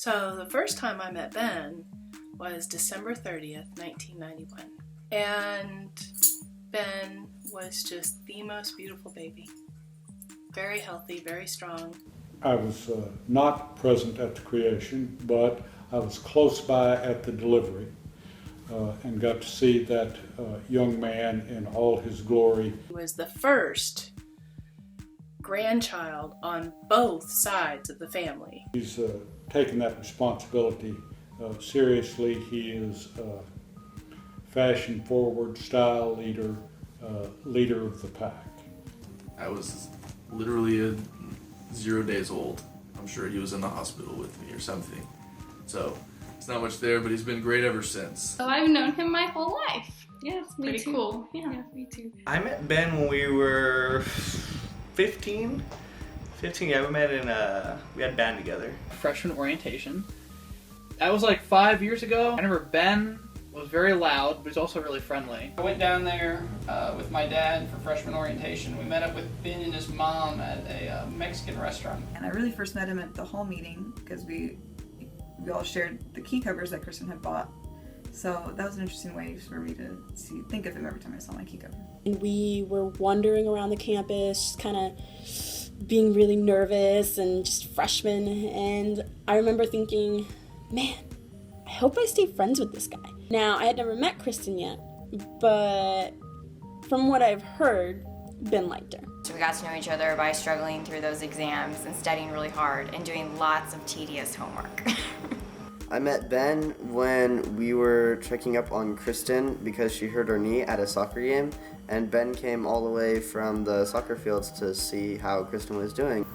So the first time I met Ben was December 30th, 1991. And Ben was just the most beautiful baby. Very healthy, very strong. I was not present at the creation, but I was close by at the delivery and got to see that young man in all his glory. He was the first grandchild on both sides of the family. He's taken that responsibility seriously. He is a fashion-forward style leader, leader of the pack. I was literally 0 days old. I'm sure he was in the hospital with me or something. So it's not much there, but he's been great ever since. So I've known him my whole life. Yes, me pretty too. Cool. Yeah, me too. I met Ben when we were 15. Yeah, we met in we had band together. Freshman orientation. That was like 5 years ago. I remember Ben was very loud, but he's also really friendly. I went down there with my dad for freshman orientation. We met up with Ben and his mom at a Mexican restaurant. And I really first met him at the hall meeting because we all shared the key covers that Kristen had bought. So that was an interesting way for me to think of him every time I saw my key cover. And we were wandering around the campus, kind of being really nervous and just freshmen. And I remember thinking, man, I hope I stay friends with this guy. Now, I had never met Kristen yet, but from what I've heard, Ben liked her. So we got to know each other by struggling through those exams and studying really hard and doing lots of tedious homework. I met Ben when we were checking up on Kristen because she hurt her knee at a soccer game, and Ben came all the way from the soccer fields to see how Kristen was doing.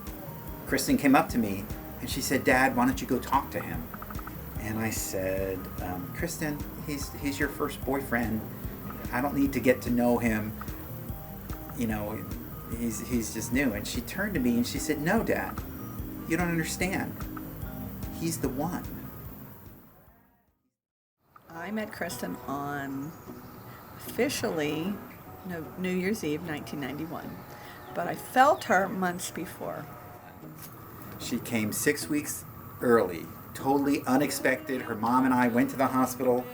Kristen came up to me and she said, "Dad, why don't you go talk to him?" And I said, "Kristen, he's your first boyfriend. I don't need to get to know him. You know, he's just new." And she turned to me and she said, "No, Dad, you don't understand. He's the one." I met Kristen on officially New Year's Eve, 1991, but I felt her months before. She came 6 weeks early, totally unexpected. Her mom and I went to the hospital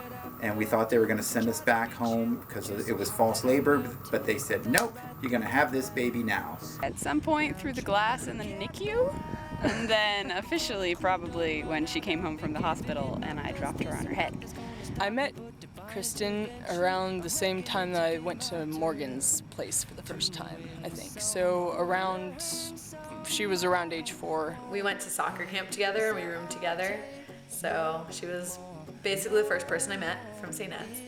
and we thought they were going to send us back home because it was false labor, but they said, "Nope, you're going to have this baby now." At some point through the glass in the NICU, and then officially probably when she came home from the hospital and I dropped her on her head. I met Kristen around the same time that I went to Morgan's place for the first time, I think. So she was around age 4. We went to soccer camp together and we roomed together. So she was basically the first person I met from St. Ed's.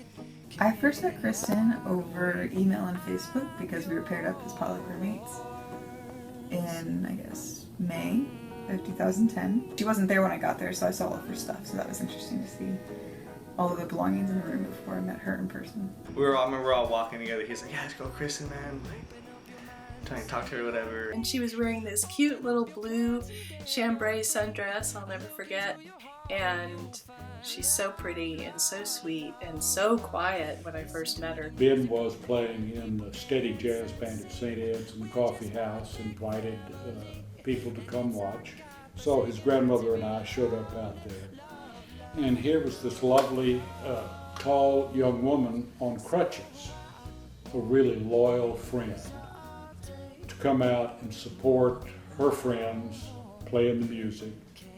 I first met Kristen over email and Facebook because we were paired up as public roommates in, I guess, May of 2010. She wasn't there when I got there, so I saw all of her stuff, so that was interesting to see all of the belongings in the room before I met her in person. I remember we were all walking together. He's like, "Yeah, let's go, Kristen, man." Trying to talk to her or whatever. And she was wearing this cute little blue chambray sundress, I'll never forget. And she's so pretty and so sweet and so quiet when I first met her. Ben was playing in the steady jazz band at St. Ed's in the coffee house, invited people to come watch. So his grandmother and I showed up out there. And here was this lovely, tall young woman on crutches, a really loyal friend, to come out and support her friends playing the music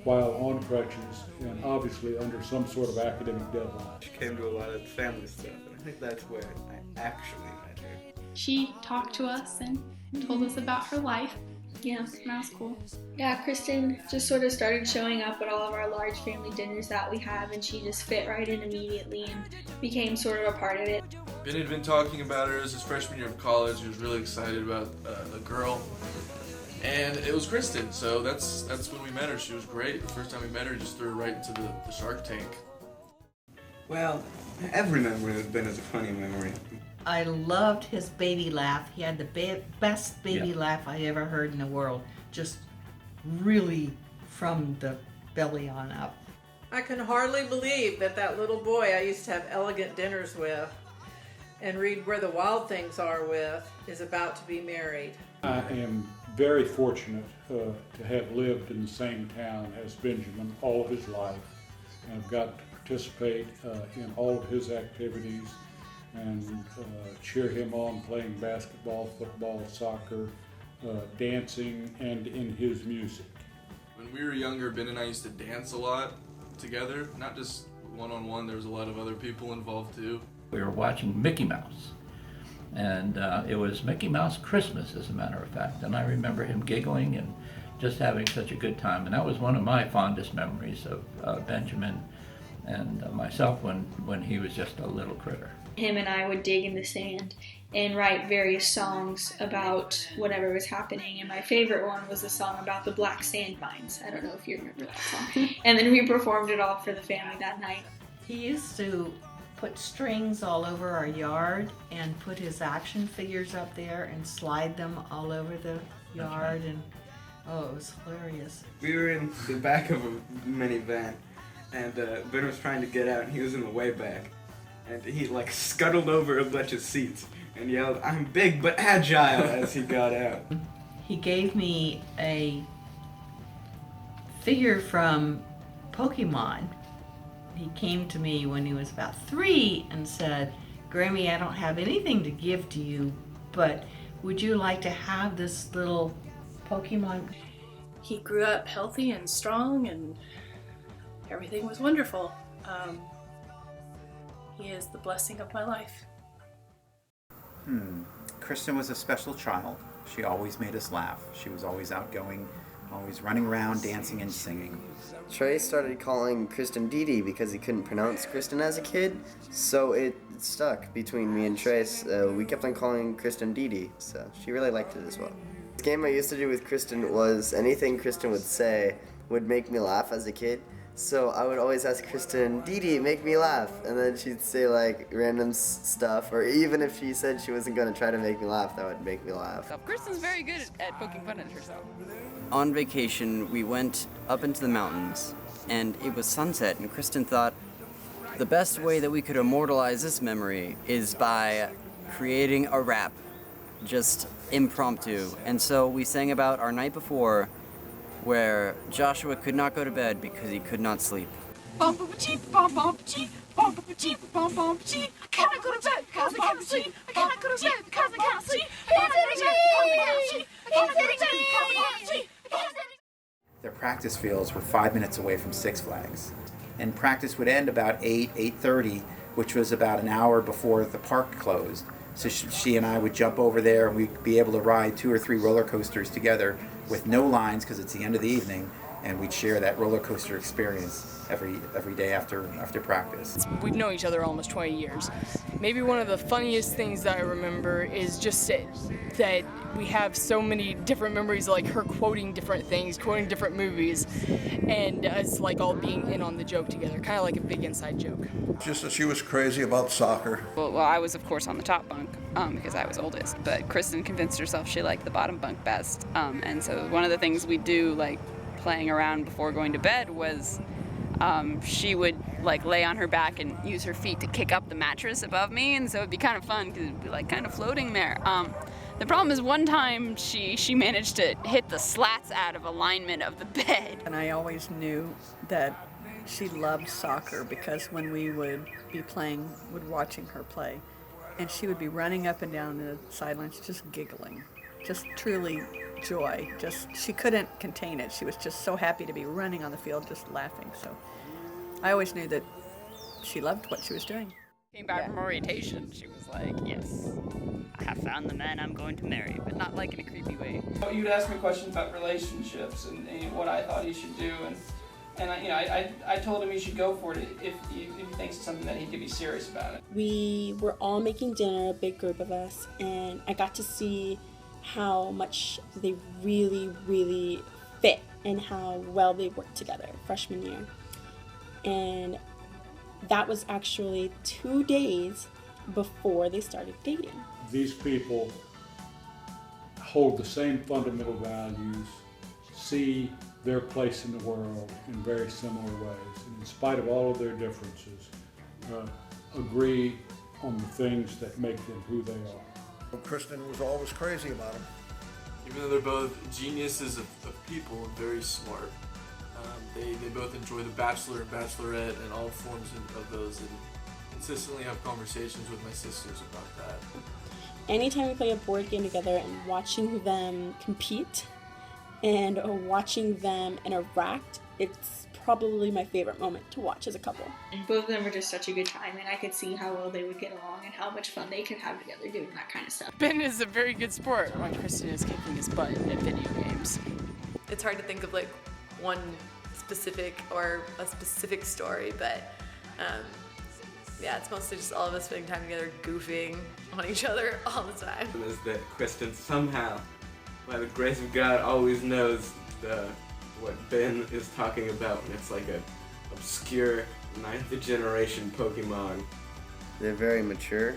while on crutches and obviously under some sort of academic deadline. She came to a lot of family stuff, and I think that's where I actually met her. She talked to us and told us about her life. Yeah, that was cool. Yeah, Kristen just sort of started showing up at all of our large family dinners that we have, and she just fit right in immediately and became sort of a part of it. Ben had been talking about her as his freshman year of college. He was really excited about a girl, and it was Kristen. So that's when we met her. She was great. The first time we met her, just threw her right into the Shark Tank. Well, every memory of Ben is a funny memory. I loved his baby laugh. He had the best baby laugh I ever heard in the world. Just really from the belly on up. I can hardly believe that little boy I used to have elegant dinners with and read Where the Wild Things Are with is about to be married. I am very fortunate to have lived in the same town as Benjamin all of his life, and I've got to participate in all of his activities and cheer him on playing basketball, football, soccer, dancing, and in his music. When we were younger, Ben and I used to dance a lot together, not just one-on-one, there was a lot of other people involved too. We were watching Mickey Mouse, and it was Mickey Mouse Christmas, as a matter of fact, and I remember him giggling and just having such a good time, and that was one of my fondest memories of Benjamin and myself when he was just a little critter. Him and I would dig in the sand and write various songs about whatever was happening, and my favorite one was a song about the black sand mines. I don't know if you remember that song. And then we performed it all for the family that night. He used to put strings all over our yard and put his action figures up there and slide them all over the yard, and oh, it was hilarious. We were in the back of a minivan, and Ben was trying to get out, and he was in the way back. And he like scuttled over a bunch of seats and yelled, "I'm big but agile," as he got out. He gave me a figure from Pokemon. He came to me when he was about 3 and said, "Grammy, I don't have anything to give to you, but would you like to have this little Pokemon?" He grew up healthy and strong, and everything was wonderful. He is the blessing of my life. Kristen was a special child. She always made us laugh. She was always outgoing, always running around, dancing and singing. Trey started calling Kristen Dee Dee because he couldn't pronounce Kristen as a kid, so it stuck between me and Trace. We kept on calling Kristen Dee Dee, so she really liked it as well. The game I used to do with Kristen was anything Kristen would say would make me laugh as a kid. So I would always ask Kristen, "Dee Dee, make me laugh," and then she'd say like random stuff, or even if she said she wasn't going to try to make me laugh, that would make me laugh. Kristen's very good at poking fun at herself. On vacation, we went up into the mountains, and it was sunset, and Kristen thought the best way that we could immortalize this memory is by creating a rap, just impromptu. And so we sang about our night before, where Joshua could not go to bed because he could not sleep. Bum bum chee, bum bum chee, bum bum chee, bum bum chee. I cannot go to bed because I can't sleep. I cannot go to bed because I can't sleep. I cannot go to bed because I can't sleep. I cannot go to bed because I can't sleep. Their practice fields were 5 minutes away from Six Flags. And practice would end about 8:30, which was about an hour before the park closed. So she and I would jump over there, and we'd be able to ride 2 or 3 roller coasters together with no lines because it's the end of the evening, and we'd share that roller coaster experience every day after practice. We've known each other almost 20 years. Maybe one of the funniest things that I remember is just that we have so many different memories, like her quoting different things, quoting different movies, and us like all being in on the joke together, kind of like a big inside joke. Just that she was crazy about soccer. Well, I was of course on the top bunk because I was oldest, but Kristen convinced herself she liked the bottom bunk best. And so one of the things we do, like playing around before going to bed, was she would like lay on her back and use her feet to kick up the mattress above me, and so it'd be kind of fun because it'd be like kind of floating there. The problem is one time she managed to hit the slats out of alignment of the bed. And I always knew that she loved soccer because when we would be playing, watching her play, and she would be running up and down the sidelines just giggling, just truly joy. She couldn't contain it. She was just so happy to be running on the field just laughing. So I always knew that she loved what she was doing. Came back from orientation, she was like, "Yes, I have found the man I'm going to marry," but not like in a creepy way. You'd ask me questions about relationships and what I thought he should do, and I told him he should go for it if he thinks it's something that he could be serious about it. We were all making dinner, a big group of us, and I got to see how much they really, really fit and how well they worked together freshman year. And that was actually 2 days before they started dating. These people hold the same fundamental values, see their place in the world in very similar ways, and in spite of all of their differences, agree on the things that make them who they are. Kristen was always crazy about him. Even though they're both geniuses of people and very smart, they both enjoy The Bachelor and Bachelorette and all forms of those, and consistently have conversations with my sisters about that. Anytime we play a board game together and watching them compete and watching them interact, it's probably my favorite moment to watch as a couple. Both of them were just such a good time, and I could see how well they would get along and how much fun they could have together doing that kind of stuff. Ben is a very good sport when Kristen is kicking his butt at video games. It's hard to think of like one specific or a specific story, but yeah, it's mostly just all of us spending time together goofing on each other all the time. Is that Kristen somehow, by the grace of God, always knows what Ben is talking about, and it's like a obscure 9th generation Pokemon. They're very mature,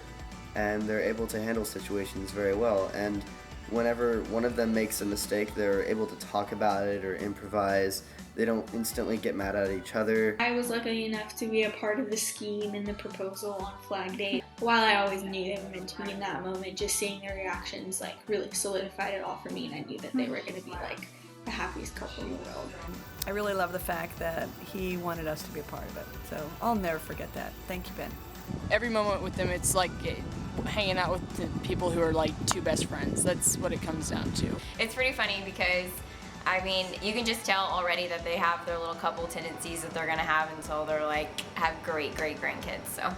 and they're able to handle situations very well, and whenever one of them makes a mistake, they're able to talk about it or improvise. They don't instantly get mad at each other. I was lucky enough to be a part of the scheme and the proposal on Flag Day. While I always knew they were meant to be in that moment, just seeing their reactions like really solidified it all for me, and I knew that they were going to be like the happiest couple in the world. I really love the fact that he wanted us to be a part of it, so I'll never forget that. Thank you, Ben. Every moment with them, it's like hanging out with the people who are like two best friends. That's what it comes down to. It's pretty funny because, I mean, you can just tell already that they have their little couple tendencies that they're gonna have until they're like, have great grandkids, so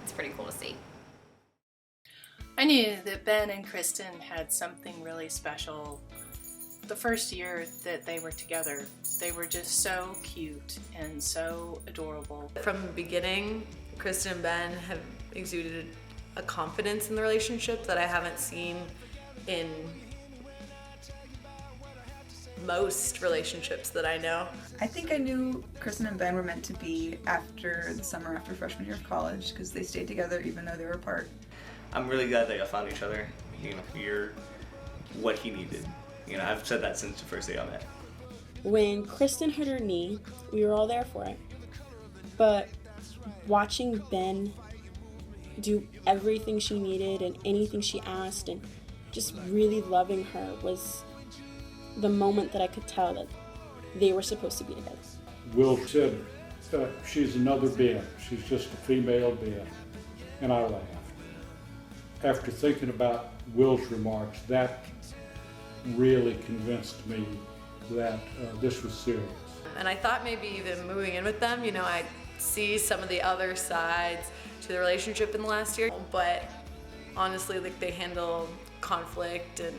it's pretty cool to see. I knew that Ben and Kristen had something really special. The first year that they were together, they were just so cute and so adorable. From the beginning, Kristen and Ben have exuded a confidence in the relationship that I haven't seen in most relationships that I know. I think I knew Kristen and Ben were meant to be after the summer after freshman year of college because they stayed together even though they were apart. I'm really glad they found each other. You know, you're what he needed. You know, I've said that since the first day I met. When Kristen hurt her knee, we were all there for it. But watching Ben do everything she needed and anything she asked and just really loving her was the moment that I could tell that they were supposed to be together. Will said, she's another Ben. She's just a female Ben. And I laughed. After thinking about Will's remarks, that really convinced me that this was serious. And I thought maybe even moving in with them, you know, I'd see some of the other sides to the relationship in the last year. But honestly, like, they handle conflict and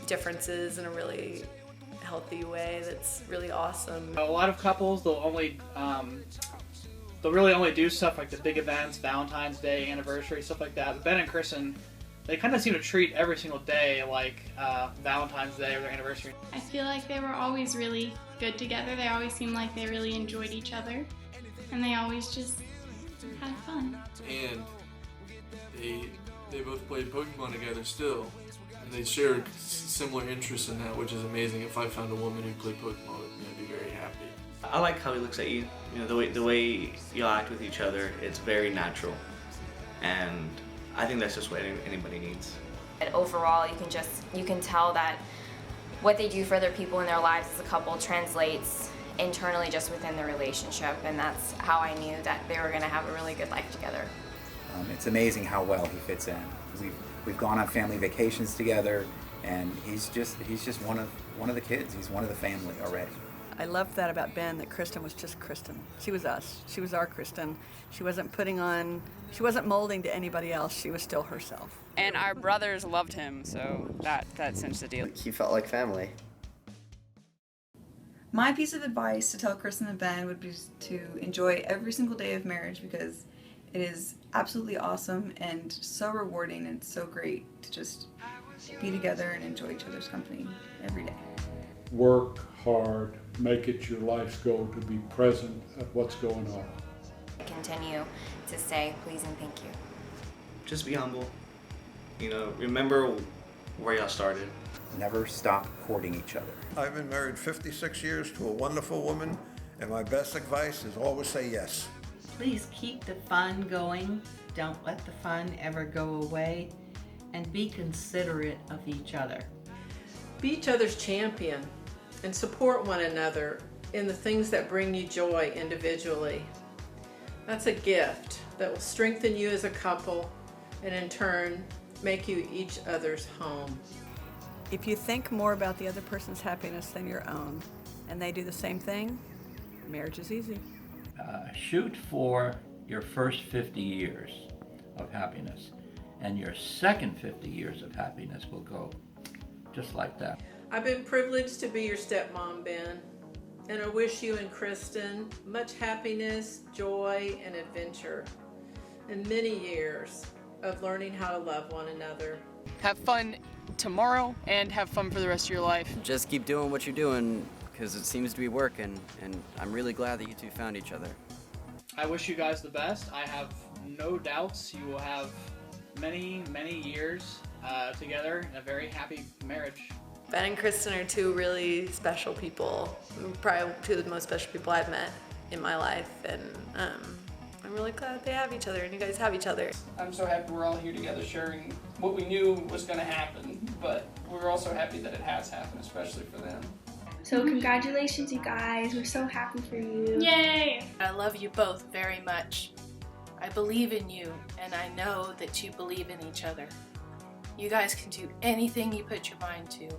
differences in a really healthy way that's really awesome. A lot of couples, they'll really only do stuff like the big events, Valentine's Day, anniversary, stuff like that. But Ben and Kristen, they kind of seem to treat every single day like Valentine's Day or their anniversary. I feel like they were always really good together. They always seemed like they really enjoyed each other, and they always just had fun. And they both played Pokemon together still, and they shared similar interests in that, which is amazing. If I found a woman who played Pokemon with me, I'd be very happy. I like how he looks at you. You know, the way you act with each other, it's very natural. And I think that's just what anybody needs. And overall, you can tell that what they do for other people in their lives as a couple translates internally just within the relationship, and that's how I knew that they were going to have a really good life together. It's amazing how well he fits in. We've gone on family vacations together, and he's just one of the kids. He's one of the family already. I loved that about Ben, that Kristen was just Kristen. She was us. She was our Kristen. She wasn't molding to anybody else. She was still herself. And our brothers loved him, so that cinched the deal. He felt like family. My piece of advice to tell Kristen and Ben would be to enjoy every single day of marriage because it is absolutely awesome and so rewarding and so great to just be together and enjoy each other's company every day. Work hard, make it your life's goal to be present at what's going on. Continue to say please and thank you. Just be humble. You know, remember where y'all started. Never stop courting each other. I've been married 56 years to a wonderful woman, and my best advice is always say yes. Please keep the fun going. Don't let the fun ever go away. and be considerate of each other. Be each other's champion and support one another in the things that bring you joy individually. That's a gift that will strengthen you as a couple and in turn make you each other's home. If you think more about the other person's happiness than your own, and they do the same thing, marriage is easy. Shoot for your first 50 years of happiness, and your second 50 years of happiness will go just like that. I've been privileged to be your stepmom, Ben, and I wish you and Kristen much happiness, joy, and adventure, and many years of learning how to love one another. Have fun tomorrow and have fun for the rest of your life. Just keep doing what you're doing because it seems to be working, and I'm really glad that you two found each other. I wish you guys the best. I have no doubts you will have many, many years together in a very happy marriage. Ben and Kristen are two really special people, probably two of the most special people I've met in my life, and I'm really glad they have each other and you guys have each other. I'm so happy we're all here together sharing what we knew was going to happen, but we're also happy that it has happened, especially for them. So congratulations, you guys. We're so happy for you. Yay! I love you both very much. I believe in you, and I know that you believe in each other. You guys can do anything you put your mind to.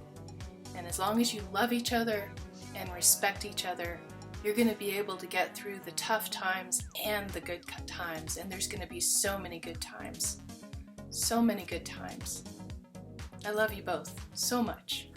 And as long as you love each other and respect each other, you're going to be able to get through the tough times and the good times. And there's going to be so many good times. So many good times. I love you both so much.